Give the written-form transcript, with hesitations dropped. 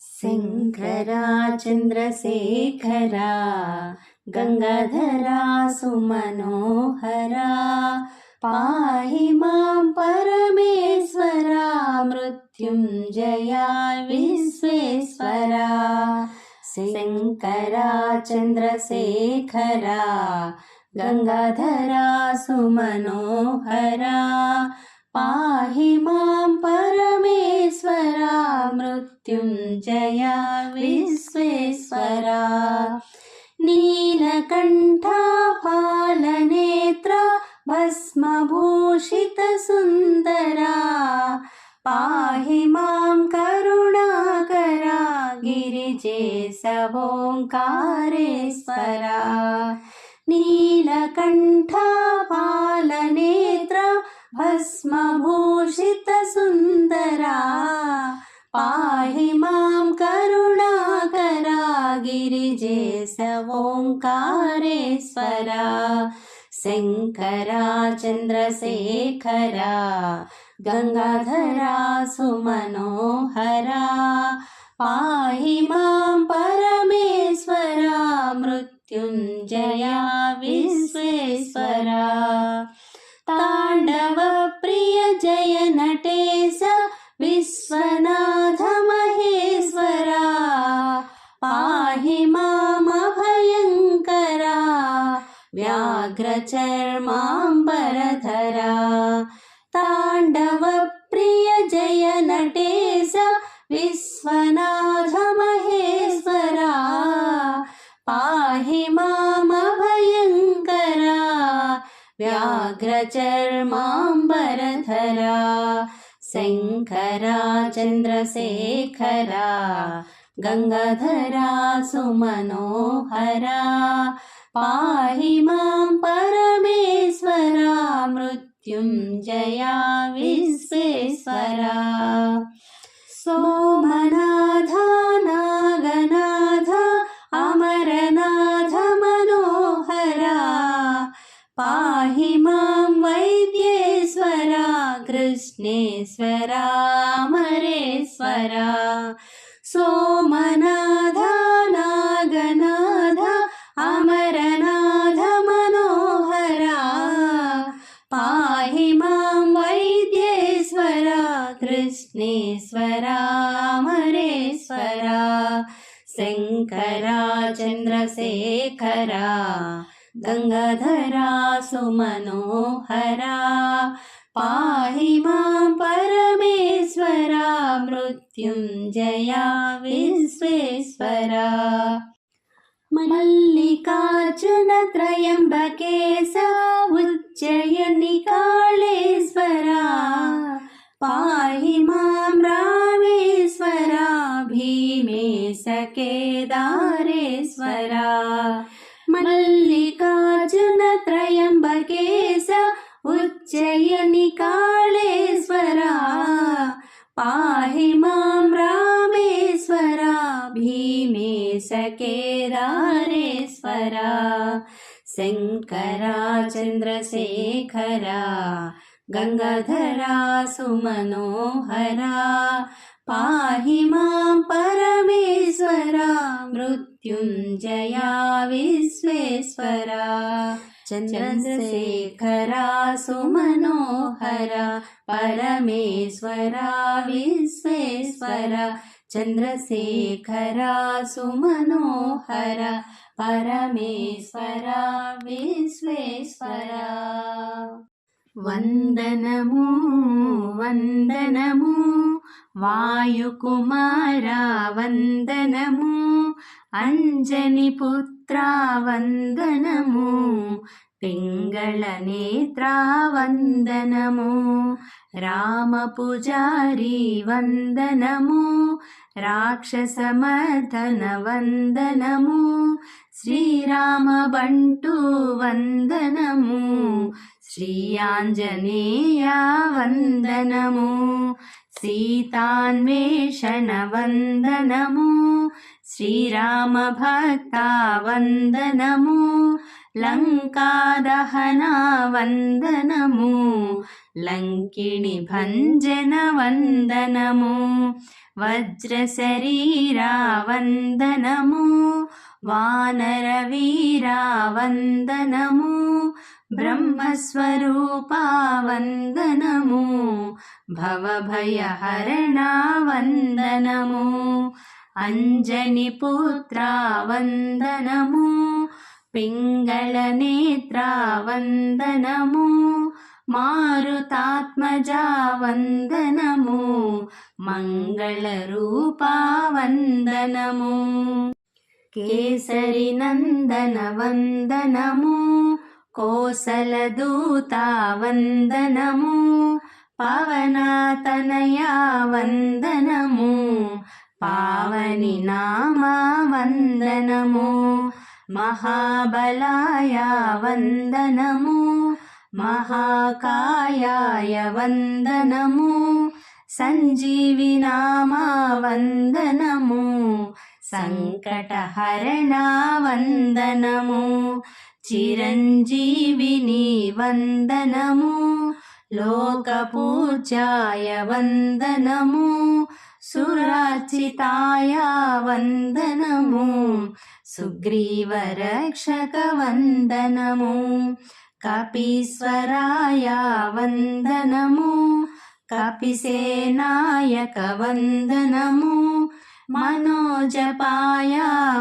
శంకరా చంద్రశేఖరా గంగాధరా సుమనోహరా పాహి మాం పరమేశ్వరా మృత్యుంజయా విశ్వేశ్వరా. శంకరా చంద్రశేఖరా గంగాధరా సుమనోహరా పాహి మాం పరమేశ్వరా మృత్యుంజయా విశ్వేశ్వరా. నీలకంఠా ఫాలనేత్ర భస్మభూషిత సుందరా పాహి మాం కరుణాకరా గిరిజేశోంకారేశ్వరా. నీలకంఠా ఫాలనేత్ర భస్మభూషిత సుందరా పాహి మాం కరుణాకరా గిరిజేశోంకారేశ్వరా. శంకరా చంద్రశేఖరా గంగాధరా సుమనోహరా పాహి మాం పరమేశ్వరా మృత్యుంజయా విశ్వేశ్వరా. తాండవ ప్రియ జయ నటేశ విశ్వనాథ మహేశ్వరా పాహి మామభయంకరా వ్యాఘ్రచర్మాంబరధరా. తాండవ ప్రియ జయ నటేశ విశ్వనాథ మహేశ్వరా పాహి మామభయంకరా వ్యాఘ్రచర్మాంబరధరా. శంకరా చంద్రశేఖరా గంగాధరా సుమనోహరా పాహి మాం పరమేశ్వరా మృత్యుంజయా విశ్వేశ్వరా. సోమనాథ నాగనాథ అమరనాథ మనోహరా పాహి మాం వైద్యేశ్వరా కృష్ణేశ్వరా అమరేశ్వరా. సోమనాథ నాగనాథ అమరనాథ మనోహరా పాహి మాం వైద్యేశ్వరా కృష్ణేశ్వరా అమరేశ్వరా. శంకరా చంద్రశేఖరా గంగాధరా సుమనోహరా పాహి మాం పరమేశ్వరా మృత్యుంజయా విశ్వేశ్వరా. మల్లికార్జున త్రయంబకేశ ఉజ్జయిని కాళేశ్వరా పాహి మాం రామేశ్వరా భీమేశ కేదారేశ్వరా. మల్లికార్జున త్రయంబకేశ ఉజ్జయిని కాళేశ్వరా పాహి మాం రామేశ్వరా భీమేశ కేదారేశ్వరా. శంకరా చంద్రశేఖరా గంగాధరా సుమనోహరా పాహి మాం పరమేశ్వరా మృత్యుంజయా విశ్వేశ్వరా. చంద్రశేఖరా సుమనోహరా పరమేశ్వరా విశ్వేశ్వరా. చంద్రశేఖరా సుమనోహరా పరమేశ్వరా విశ్వేశ్వరా. వందనము వందనము వాయుకుమారా వందనము అంజని పుత్రా వందనము పింగళ నేత్రా వందనము రామ పూజారి వందనము రాక్షసమర్దన వందనము శ్రీరామ బంటు వందనము శ్రీ ఆంజనేయ వందనము సీతాన్వేషణ వందనము శ్రీరామ భక్త వందనము లంకాదహన వందనము లంకిణి భంజన వందనము వజ్రశరీరా వందనము వానరవీరా వందనము బ్రహ్మస్వరూపా వందనము భవభయహరణా వందనము అంజనిపుత్రా వందనము పింగళనేత్రా వందనము మారుతాత్మజా వందనము మంగళరూపా వందనము కేసరి నందన వందనము కోసలదూతా వందనము పవనాతనయా వందనము పావని నామా వందనము మహాబలాయ వందనము మహాకాయాయ వందనము సంజీవి నామా వందనము సంకటహరణా వందనము చిరంజీవిని వందనము లోకపూజ్యాయ వందనము సురార్చితాయ వందనము సుగ్రీవరక్షక వందనము కపీశ్వరాయ వందనము కపిసేనాయక వందనము మనోజపాయ